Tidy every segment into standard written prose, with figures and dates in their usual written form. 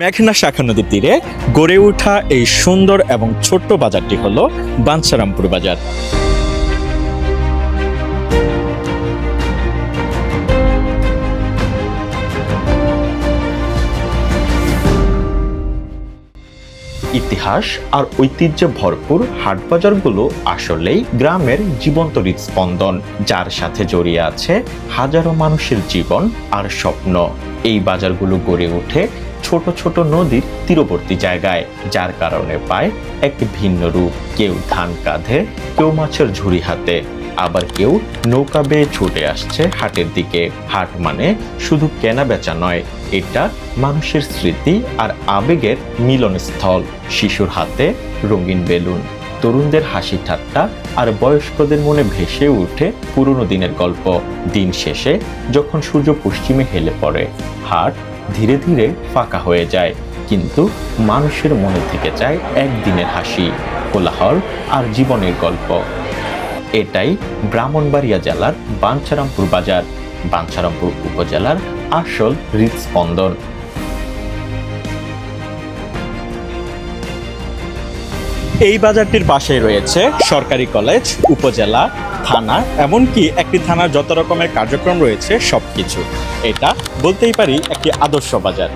মেঘনা শাখা নদীর তীরে গড়ে ওঠা এই সুন্দর এবং ছোট্ট বাজারটি হলো বাঞ্ছারামপুর বাজার। ইতিহাস আর ঐতিহ্যে ভরপুর হাটবাজারগুলো আসলেই গ্রামের জীবন্ত হৃদস্পন্দন, যার সাথে জড়িয়ে আছে হাজারো মানুষের জীবন আর স্বপ্ন। এই বাজারগুলো গড়ে ওঠে ছোট ছোট নদীর তীরবর্তী জায়গায়, যার কারণে পায় এক ভিন্ন রূপ। কেউ ধান কাঁধে, কেউ মাছের ঝুড়ি হাতে, আবার কেউ নৌকা বেয়ে ছুটে আসছে হাটের দিকে। হাট মানে শুধু কেনা বেচা নয়, এটা মানুষের স্মৃতি আর আবেগের মিলনস্থল। শিশুর হাতে রঙিন বেলুন, তরুণদের হাসি ঠাট্টা আর বয়স্কদের মনে ভেসে ওঠে পুরনো দিনের গল্প। দিন শেষে যখন সূর্য পশ্চিমে হেলে পড়ে, হাট ধীরে ধীরে ফাঁকা হয়ে যায়, কিন্তু মানুষের মনে থেকে যায় একদিনের হাসি, কোলাহল আর জীবনের গল্প। এটাই ব্রাহ্মণবাড়িয়া জেলার বাঞ্ছারামপুর বাজার, বাঞ্ছারামপুর উপজেলার আসল হৃদস্পন্দন। এই বাজারটির পাশেই রয়েছে সরকারি কলেজ, উপজেলা, থানা, এমনকি একটি থানার যত রকমের কার্যক্রম রয়েছে সবকিছু। এটা বলতেই পারি একটি আদর্শ বাজার।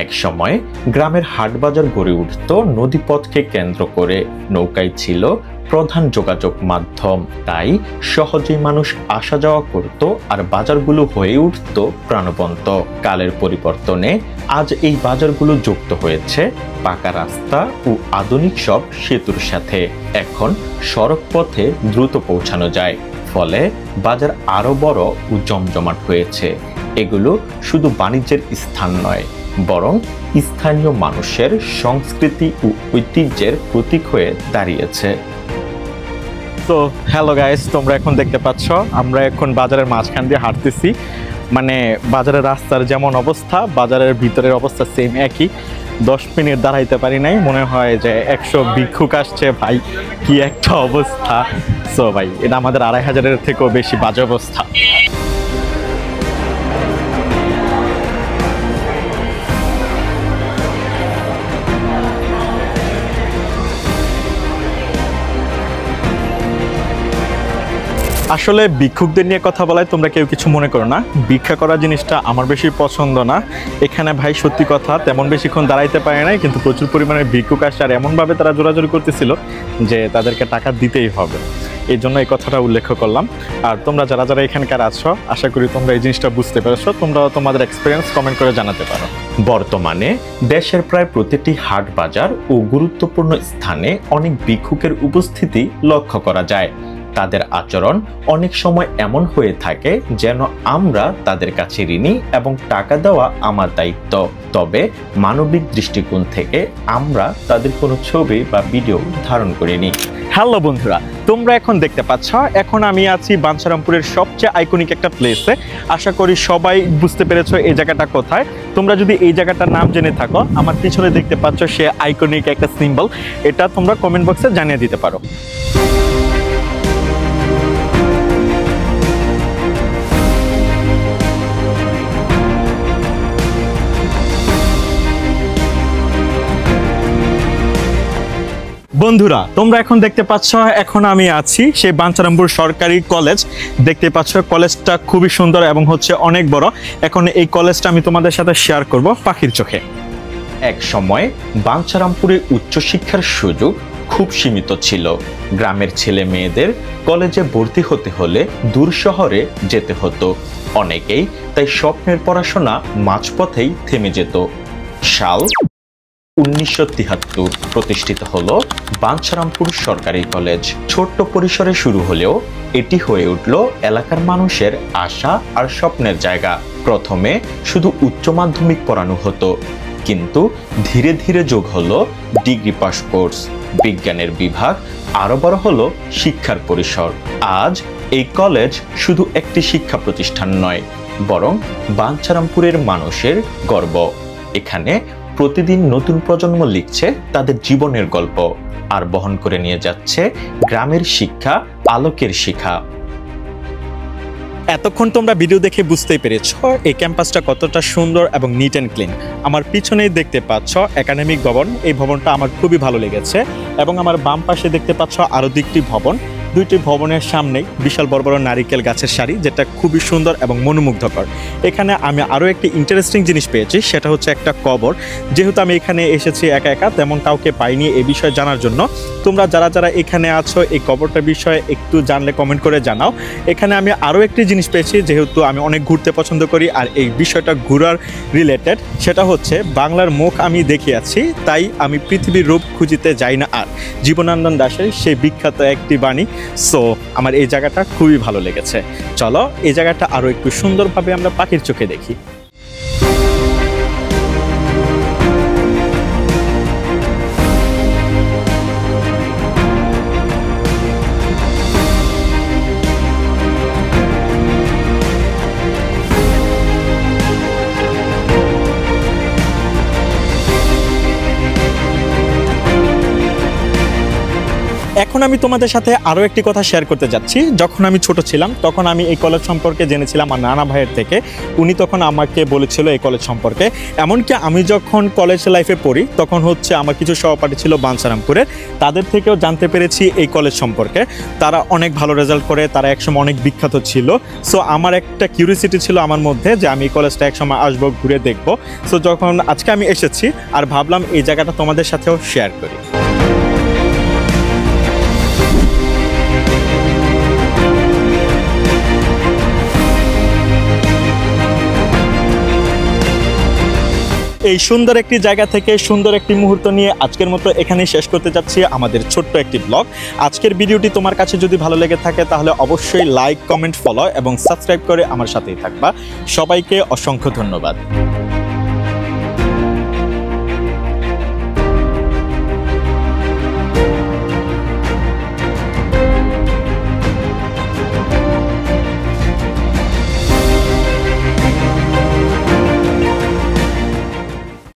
এক সময় গ্রামের হাট বাজার গড়ে উঠত নদীপথকে কেন্দ্র করে। নৌকাই ছিল প্রধান যোগাযোগ মাধ্যম, তাই সহজেই মানুষ আসা যাওয়া করত আর বাজারগুলো হয়ে উঠত প্রাণবন্ত। কালের পরিবর্তনে আজ এই বাজারগুলো যুক্ত হয়েছে পাকা রাস্তা ও আধুনিক সব সেতুর সাথে। এখন সড়ক পথে দ্রুত পৌঁছানো যায়, ফলে বাজার আরো বড় ও জমজমাট হয়েছে। এগুলো শুধু বাণিজ্যের স্থান নয়, বরং স্থানীয় মানুষের সংস্কৃতি ও ঐতিহ্যের প্রতীক হয়ে দাঁড়িয়েছে। তো হ্যালো গাইস, তোমরা এখন দেখতে পাচ্ছ আমরা এখন বাজারের মাঝখান দিয়ে হাঁটতেছি। মানে বাজারের রাস্তার যেমন অবস্থা, বাজারের ভিতরের অবস্থা সেম একই। 10 মিনিট দাঁড়াইতে পারি নাই, মনে হয় যে 100 ভিক্ষুক আসছে। ভাই কি একটা অবস্থা! সো ভাই, এটা আমাদের 2500-এর থেকেও বেশি বাজে অবস্থা। আসলে ভিক্ষুকদের নিয়ে কথা বলায় তোমরা কেউ কিছু মনে করো না, ভিক্ষা করা জিনিসটা আমার বেশি পছন্দ না। এখানে ভাই সত্যি কথা তেমন বেশিক্ষণ দাঁড়াইতে পারে নাই, কিন্তু প্রচুর পরিমাণে ভিক্ষুক আসছে আর এমনভাবে তারা জোরাজোরি করতেছিল যে তাদেরকে টাকা দিতেই হবে। এই জন্য এই কথাটা উল্লেখ করলাম। আর তোমরা যারা যারা এখানকার আছো, আশা করি তোমরা এই জিনিসটা বুঝতে পেরেছো। তোমরা তোমাদের এক্সপিরিয়েন্স কমেন্ট করে জানাতে পারো। বর্তমানে দেশের প্রায় প্রতিটি হাট বাজার ও গুরুত্বপূর্ণ স্থানে অনেক ভিক্ষুকের উপস্থিতি লক্ষ্য করা যায়। তাদের আচরণ অনেক সময় এমন হয়ে থাকে যেন আমরা তাদের কাছে ঋণী এবং টাকা দেওয়া আমার দায়িত্ব। তবে মানবিক দৃষ্টিকোণ থেকে আমরা তাদের কোনো ছবি বা ভিডিও ধারণ করিনি। হ্যালো বন্ধুরা, তোমরা এখন দেখতে পাচ্ছ এখন আমি আছি বাঞ্ছারামপুরের সবচেয়ে আইকনিক একটা প্লেসে। আশা করি সবাই বুঝতে পেরেছো এই জায়গাটা কোথায়। তোমরা যদি এই জায়গাটার নাম জেনে থাকো, আমার পিছনে দেখতে পাচ্ছ সে আইকনিক একটা সিম্বল, এটা তোমরা কমেন্ট বক্সে জানিয়ে দিতে পারো। বন্ধুরা, তোমরা এখন দেখতে পাচ্ছ এখন আমি আছি সেই বাঞ্ছারামপুর সরকারি কলেজ। দেখতে পাচ্ছ কলেজটা খুবই সুন্দর এবং হচ্ছে অনেক বড়। এখন এই কলেজটা আমি তোমাদের সাথে শেয়ার করব পাখির চোখে। এক সময় বাঞ্ছারামপুরে উচ্চশিক্ষার সুযোগ খুব সীমিত ছিল। গ্রামের ছেলে মেয়েদের কলেজে ভর্তি হতে হলে দূর শহরে যেতে হতো। অনেকেই তাই স্বপ্নের পড়াশোনা মাঝপথেই থেমে যেত। সাল 1973 প্রতিষ্ঠিত হলো বাঞ্ছারামপুর সরকারি কলেজ। ছোট্ট পরিসরে শুরু হলেও এটি হয়ে উঠল এলাকার মানুষের আশা আর স্বপ্নের জায়গা। প্রথমে শুধু উচ্চ মাধ্যমিক পড়ানো হতো, কিন্তু ধীরে ধীরে যোগ হলো ডিগ্রি পাস কোর্স, বিজ্ঞানের বিভাগ, আরো বড় হলো শিক্ষার পরিসর। আজ এই কলেজ শুধু একটি শিক্ষা প্রতিষ্ঠান নয়, বরং বাঞ্ছারামপুরের মানুষের গর্ব। এখানে প্রতিদিন নতুন প্রজন্ম লিখছে তাদের জীবনের গল্প আর বহন করে নিয়ে যাচ্ছে গ্রামের শিক্ষা, আলোকের শিখা। এতক্ষণ তোমরা ভিডিও দেখে বুঝতেই পেরেছো এই ক্যাম্পাসটা কতটা সুন্দর এবং নিট অ্যান্ড ক্লিন। আমার পিছনেই দেখতে পাচ্ছ একাডেমিক ভবন, এই ভবনটা আমার খুবই ভালো লেগেছে। এবং আমার বাম পাশে দেখতে পাচ্ছ আরও দুটি ভবন, দুইটি ভবনের সামনেই বিশাল বড় বড় নারিকেল গাছের সারি, যেটা খুবই সুন্দর এবং মনোমুগ্ধকর। এখানে আমি আরও একটি ইন্টারেস্টিং জিনিস পেয়েছি, সেটা হচ্ছে একটা কবর। যেহেতু আমি এখানে এসেছি একা একা, তেমন কাউকে পাইনি এই বিষয়ে জানার জন্য। তোমরা যারা যারা এখানে আছো এই কবরটার বিষয়ে একটু জানলে কমেন্ট করে জানাও। এখানে আমি আরও একটি জিনিস পেয়েছি, যেহেতু আমি অনেক ঘুরতে পছন্দ করি আর এই বিষয়টা ঘোরার রিলেটেড, সেটা হচ্ছে বাংলার মুখ আমি দেখিয়াছি তাই আমি পৃথিবীর রূপ খুঁজিতে যাই না আর, জীবনানন্দ দাশের সেই বিখ্যাত একটি বাণী। সো আমার এই জায়গাটা খুবই ভালো লেগেছে। চলো এই জায়গাটা আরও একটু সুন্দরভাবে আমরা পাখির চোখে দেখি। এখন আমি তোমাদের সাথে আরও একটি কথা শেয়ার করতে যাচ্ছি। যখন আমি ছোট ছিলাম তখন আমি এই কলেজ সম্পর্কে জেনেছিলাম আমার নানা ভাইয়ের থেকে। উনি তখন আমাকে বলেছিল এই কলেজ সম্পর্কে। এমনকি আমি যখন কলেজ লাইফে পড়ি তখন হচ্ছে আমার কিছু সহপাঠী ছিল বাঞ্ছারামপুরের, তাদের থেকেও জানতে পেরেছি এই কলেজ সম্পর্কে। তারা অনেক ভালো রেজাল্ট করে, তারা একসময় অনেক বিখ্যাত ছিল। সো আমার একটা কিউরিয়াসিটি ছিল আমার মধ্যে যে আমি এই কলেজটা একসময় আসবো, ঘুরে দেখবো। সো যখন আজকে আমি এসেছি আর ভাবলাম এই জায়গাটা তোমাদের সাথেও শেয়ার করি। এই সুন্দর একটি জায়গা থেকে সুন্দর একটি মুহূর্ত নিয়ে আজকের মতো এখানেই শেষ করতে যাচ্ছি আমাদের ছোট্ট একটি ব্লগ। আজকের ভিডিওটি তোমার কাছে যদি ভালো লেগে থাকে তাহলে অবশ্যই লাইক, কমেন্ট, ফলো এবং সাবস্ক্রাইব করে আমার সাথেই থাকবা। সবাইকে অসংখ্য ধন্যবাদ।